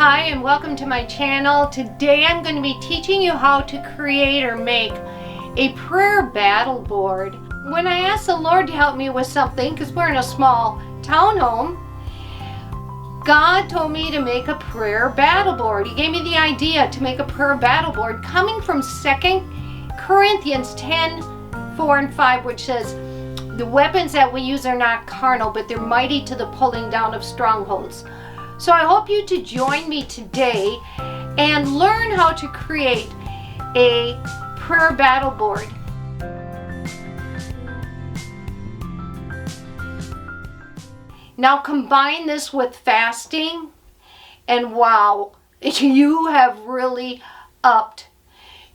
Hi and welcome to my channel. Today I'm going to be teaching you how to create or make a prayer battle board. When I asked the Lord to help me with something, because we're in a small townhome, God told me to make a prayer battle board. He gave me the idea to make a prayer battle board coming from 2 Corinthians 10, 4 and 5, which says, the weapons that we use are not carnal, but they're mighty to the pulling down of strongholds. So I hope you to join me today and learn how to create a prayer battle board. Now combine this with fasting, and wow, you have really upped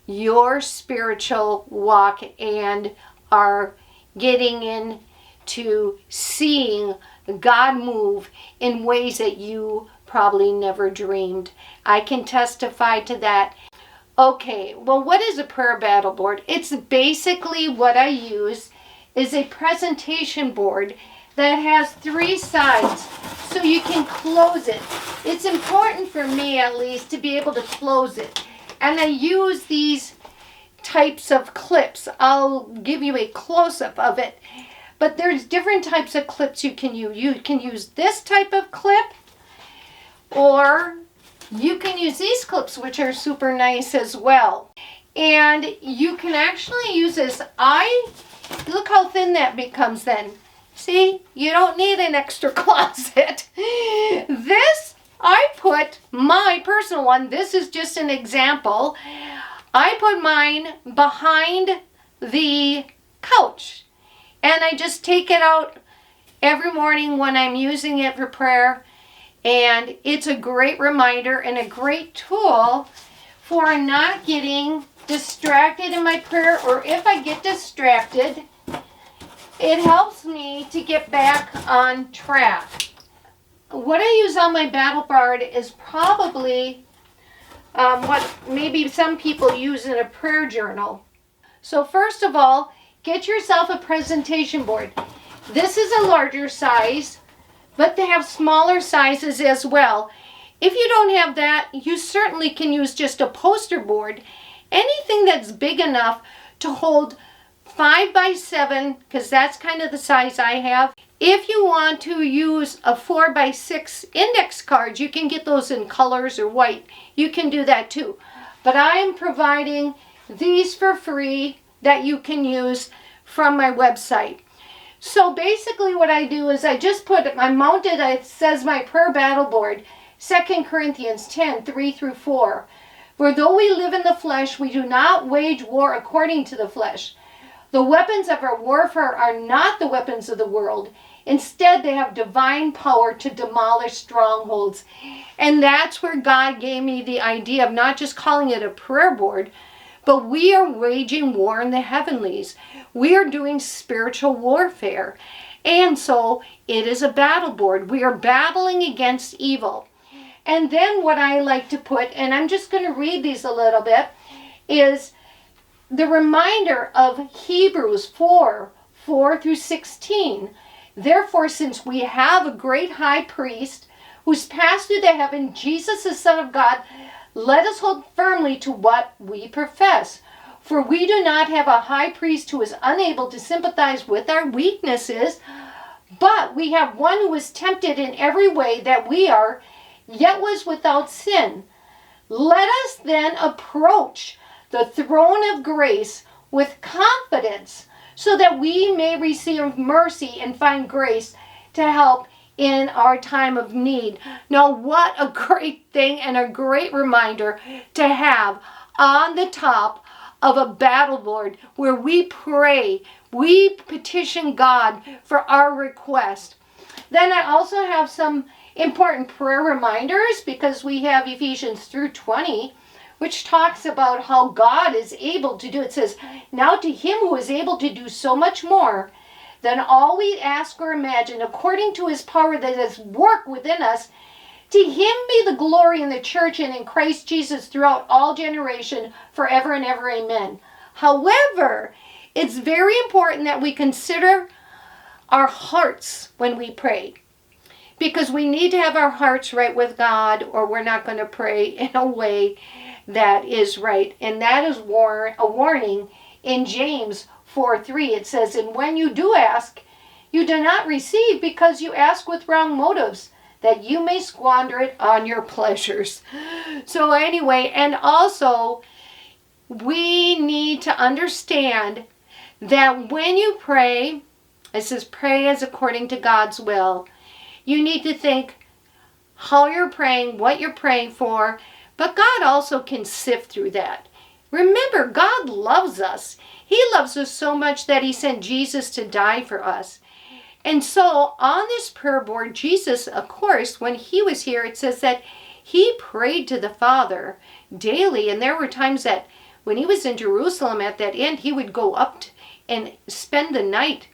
your spiritual walk and are getting into seeing God move in ways that you probably never dreamed. I can testify to that. Okay, well, what is a prayer battle board? It's basically what I use is a presentation board that has 3 sides so you can close it. It's important for me, at least, to be able to close it. And I use these types of clips. I'll give you a close-up of it. But there's different types of clips you can use. You can use this type of clip, or you can use these clips, which are super nice as well. And you can actually use this. Look how thin that becomes then. See, you don't need an extra closet. This, I put my personal one, this is just an example. I put mine behind the couch. And I just take it out every morning when I'm using it for prayer. And it's a great reminder and a great tool for not getting distracted in my prayer. Or if I get distracted, it helps me to get back on track. What I use on my battle board is probably what maybe some people use in a prayer journal. So first of all, get yourself a presentation board. This is a larger size, but they have smaller sizes as well. If you don't have that, you certainly can use just a poster board. Anything that's big enough to hold 5 by 7, because that's kind of the size I have. If you want to use a 4 by 6 index cards, you can get those in colors or white. You can do that too. But I'm providing these for free that you can use from my website. So basically what I do is I mount it, it says my prayer battle board, 2 Corinthians 10, 3 through 4. For though we live in the flesh, we do not wage war according to the flesh. The weapons of our warfare are not the weapons of the world. Instead, they have divine power to demolish strongholds. And that's where God gave me the idea of not just calling it a prayer board, but we are waging war in the heavenlies. We are doing spiritual warfare. And so it is a battle board. We are battling against evil. And then what I like to put, and I'm just going to read these a little bit, is the reminder of Hebrews 4 through 16. Therefore, since we have a great high priest who's passed through the heaven, Jesus, the Son of God, let us hold firmly to what we profess. For we do not have a high priest who is unable to sympathize with our weaknesses, but we have one who was tempted in every way that we are, yet was without sin. Let us then approach the throne of grace with confidence, so that we may receive mercy and find grace to help in our time of need. Now, what a great thing and a great reminder to have on the top of a battle board where we pray, we petition God for our request. Then I also have some important prayer reminders, because we have Ephesians 3:20, which talks about how God is able to do. It says, now to him who is able to do so much more than all we ask or imagine, according to his power that is work within us, to him be the glory in the church and in Christ Jesus throughout all generation, forever and ever. Amen. However, it's very important that we consider our hearts when we pray. because we need to have our hearts right with God, or we're not going to pray in a way that is right. And that is a warning in James 4:3. It says, and when you do ask, you do not receive because you ask with wrong motives, that you may squander it on your pleasures. So anyway, and also we need to understand that when you pray, it says pray as according to God's will. You need to think how you're praying, what you're praying for, but God also can sift through that. Remember, God loves us. He loves us so much that he sent Jesus to die for us. And so on this prayer board, Jesus, of course, when he was here, it says that he prayed to the Father daily. And there were times that when he was in Jerusalem at that end, he would go up and spend the night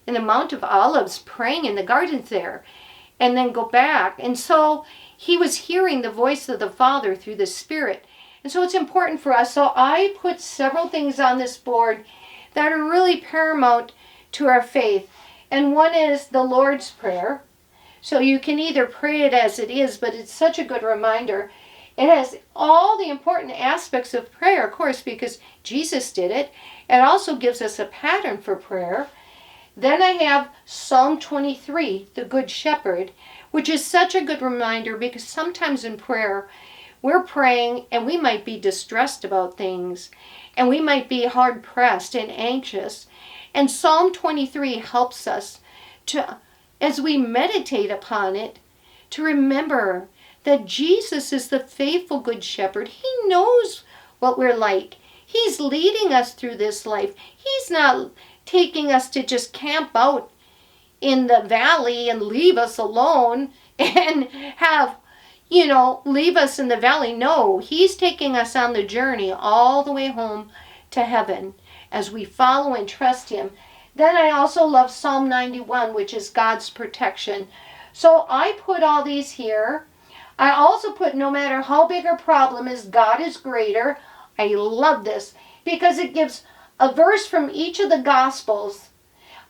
in the Mount of Olives praying in the gardens there and then go back. And so he was hearing the voice of the Father through the Spirit. And so it's important for us. So I put several things on this board that are really paramount to our faith. And one is the Lord's Prayer. So you can either pray it as it is, but it's such a good reminder. It has all the important aspects of prayer, of course, because Jesus did it. It also gives us a pattern for prayer. Then I have Psalm 23, the Good Shepherd, which is such a good reminder because sometimes in prayer, we're praying and we might be distressed about things and we might be hard pressed and anxious. And Psalm 23 helps us to, as we meditate upon it, to remember that Jesus is the faithful Good Shepherd. He knows what we're like. He's leading us through this life. He's not taking us to just camp out in the valley and leave us alone and have, leave us in the valley. No, he's taking us on the journey all the way home to heaven as we follow and trust him. Then I also love Psalm 91, which is God's protection. So I put all these here. I also put no matter how big our problem is, God is greater. I love this because it gives a verse from each of the Gospels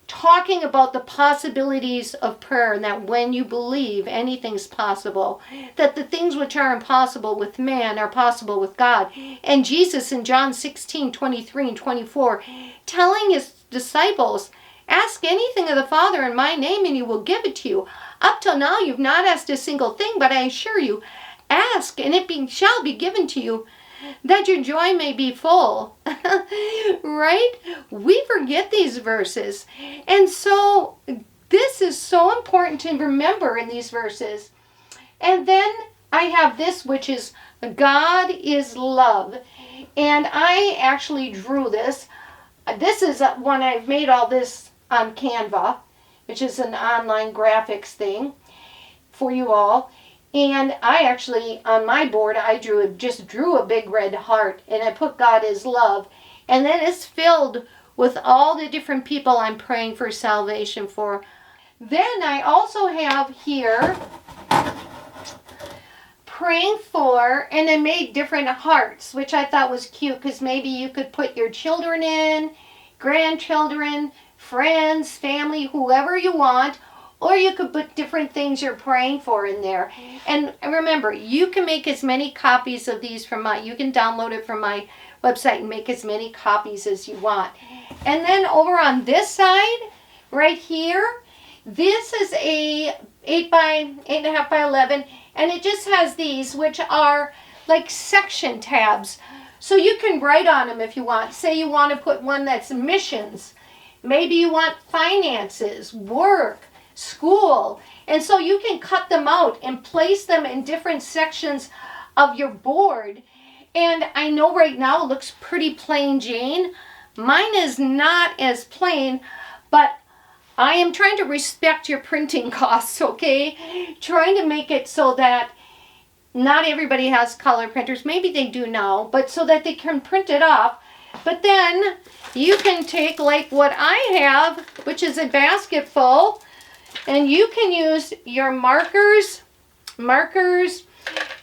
talking about the possibilities of prayer, and that when you believe, anything's possible. That the things which are impossible with man are possible with God. And Jesus in John 16:23 and 24, telling his disciples, ask anything of the Father in my name and he will give it to you. Up till now you've not asked a single thing, but I assure you, ask and it shall be given to you, that your joy may be full. Right? We forget these verses. And so this is so important to remember in these verses. And then I have this, which is God is love. And I actually drew this. This is one I've made all this on Canva, which is an online graphics thing for you all. And I actually, on my board, I just drew a big red heart, and I put God is love. And then it's filled with all the different people I'm praying for salvation for. Then I also have here praying for, and I made different hearts, which I thought was cute because maybe you could put your children in, grandchildren, friends, family, whoever you want. Or you could put different things you're praying for in there. And remember, you can make as many copies of these you can download it from my website and make as many copies as you want. And then over on this side, right here, this is a 8.5 by 11, and it just has these, which are like section tabs. So you can write on them if you want. Say you want to put one that's missions. Maybe you want finances, work, school. And so you can cut them out and place them in different sections of your board. And I know right now it looks pretty plain Jane. Mine is not as plain, but I am trying to respect your printing costs, okay? Trying to make it so that not everybody has color printers. Maybe they do now, but so that they can print it off. But then you can take like what I have, which is a basket full, and you can use your markers.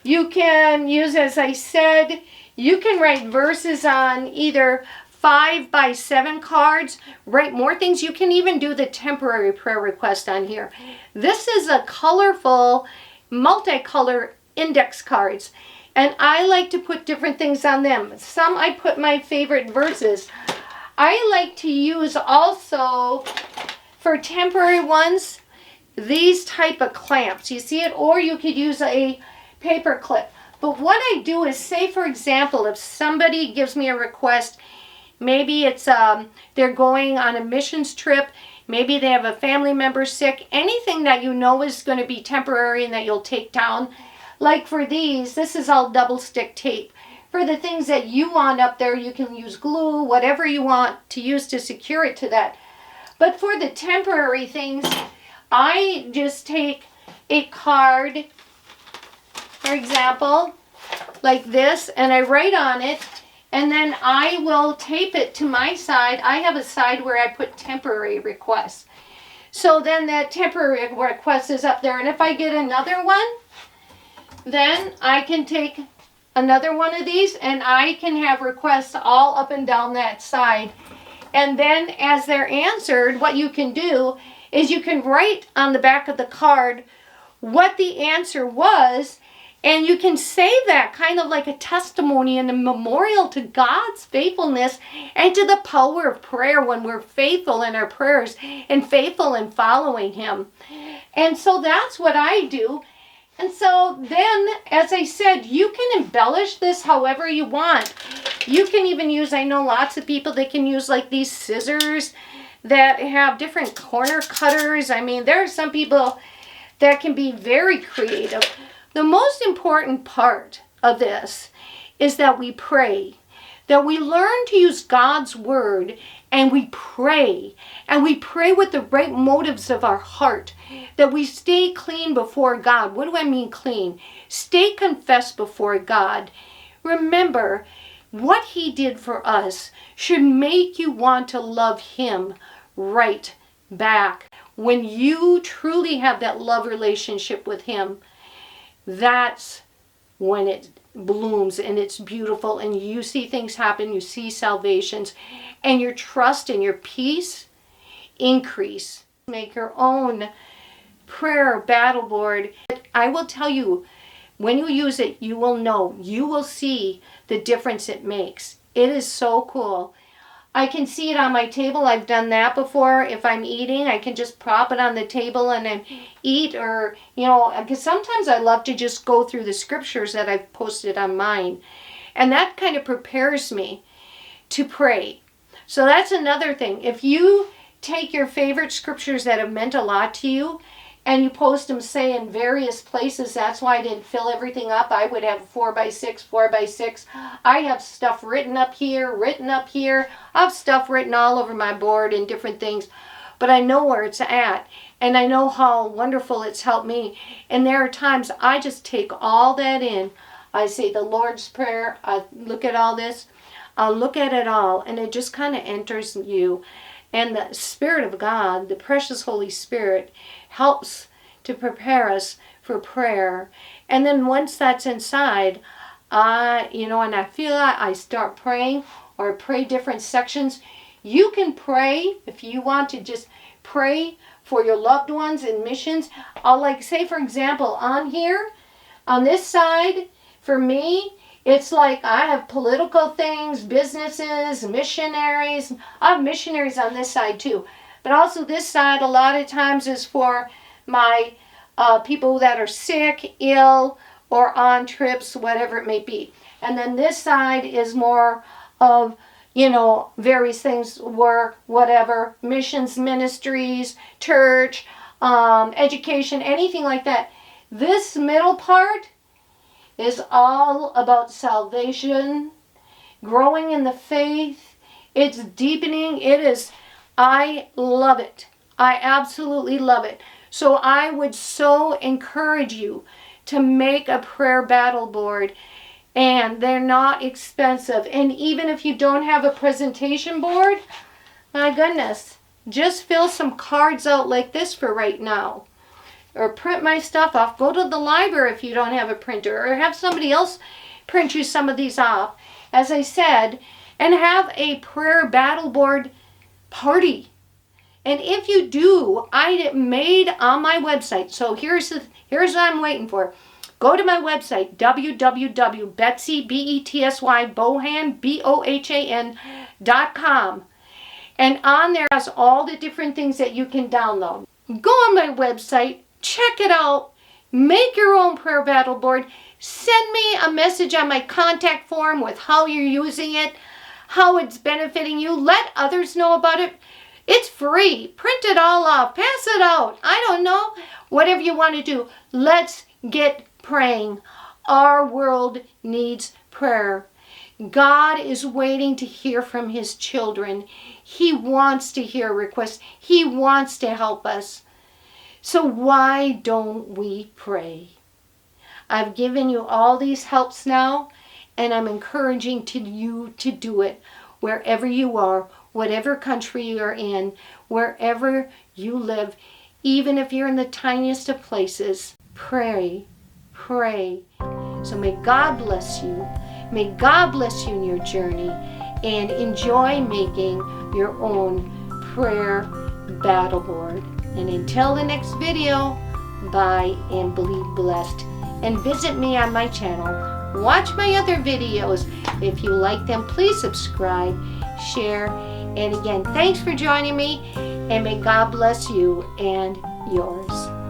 You can use, as I said, you can write verses on either 5x7 cards. Write more things. You can even do the temporary prayer request on here. This is a colorful, multicolor index cards. And I like to put different things on them. Some I put my favorite verses. I like to use also, for temporary ones, these type of clamps. You see it? Or you could use a paper clip. But what I do is, say for example, if somebody gives me a request, maybe it's they're going on a missions trip, maybe they have a family member sick, anything that you know is going to be temporary and that you'll take down. Like for these, this is all double stick tape. For the things that you want up there, you can use glue, whatever you want to use to secure it to that. But for the temporary things, I just take a card, for example, like this, and I write on it, and then I will tape it to my side. I have a side where I put temporary requests. So then that temporary request is up there, and if I get another one, then I can take another one of these, and I can have requests all up and down that side. And then as they're answered, what you can do is you can write on the back of the card what the answer was, and you can save that kind of like a testimony and a memorial to God's faithfulness and to the power of prayer when we're faithful in our prayers and faithful in following Him. And so that's what I do. And so then, as I said, you can embellish this however you want. You can even use, I know lots of people, they can use like these scissors that have different corner cutters. I mean, there are some people that can be very creative. The most important part of this is that we pray, that we learn to use God's word, and we pray with the right motives of our heart, that we stay clean before God. What do I mean clean? Stay confessed before God. Remember, what He did for us should make you want to love Him right back. When you truly have that love relationship with Him, that's when it blooms and it's beautiful and you see things happen, you see salvations, and your trust and your peace increase. Make your own prayer battle board. I will tell you, when you use it, you will know, you will see the difference it makes. It is so cool. I can see it on my table. I've done that before. If I'm eating, I can just prop it on the table and then eat, or, you know, because sometimes I love to just go through the scriptures that I've posted on mine. And that kind of prepares me to pray. So that's another thing. If you take your favorite scriptures that have meant a lot to you and you post them, say, in various places. That's why I didn't fill everything up. I would have 4x6, 4x6. I have stuff written up here. I have stuff written all over my board and different things. But I know where it's at. And I know how wonderful it's helped me. And there are times I just take all that in. I say the Lord's Prayer. I look at all this. I'll look at it all. And it just kind of enters you. And the Spirit of God, the precious Holy Spirit, helps to prepare us for prayer. And then once that's inside, and I feel that I start praying or pray different sections. You can pray if you want to just pray for your loved ones in missions. I'll say, for example, on here, on this side, for me, it's like I have political things, businesses, missionaries. I have missionaries on this side too. But also this side a lot of times is for my people that are sick, ill, or on trips, whatever it may be. And then this side is more of, various things, work, whatever, missions, ministries, church, education, anything like that. This middle part is all about salvation, growing in the faith. It's deepening. I love it. I absolutely love it. So I would so encourage you to make a prayer battle board. And they're not expensive. And even if you don't have a presentation board, my goodness, just fill some cards out like this for right now. Or print my stuff off. Go to the library if you don't have a printer. Or have somebody else print you some of these off. As I said, and have a prayer battle board party. And if you do, I made on my website. So here's what I'm waiting for. Go to my website, www.betsy, B-E-T-S-Y, Bohan, B-O-H-A-N.com. And on there has all the different things that you can download. Go on my website, check it out, make your own prayer battle board, send me a message on my contact form with how you're using it, how it's benefiting you. Let others know about it. It's free. Print it all off. Pass it out. I don't know. Whatever you want to do. Let's get praying. Our world needs prayer. God is waiting to hear from his children. He wants to hear requests. He wants to help us. So why don't we pray? I've given you all these helps now, and I'm encouraging you to do it wherever you are, whatever country you're in, wherever you live, even if you're in the tiniest of places. Pray, pray. So may God bless you. May God bless you in your journey, and enjoy making your own prayer battle board. And until the next video, bye and be blessed. And visit me on my channel. Watch my other videos. If you like them, please subscribe, share. And again, thanks for joining me, and may God bless you and yours.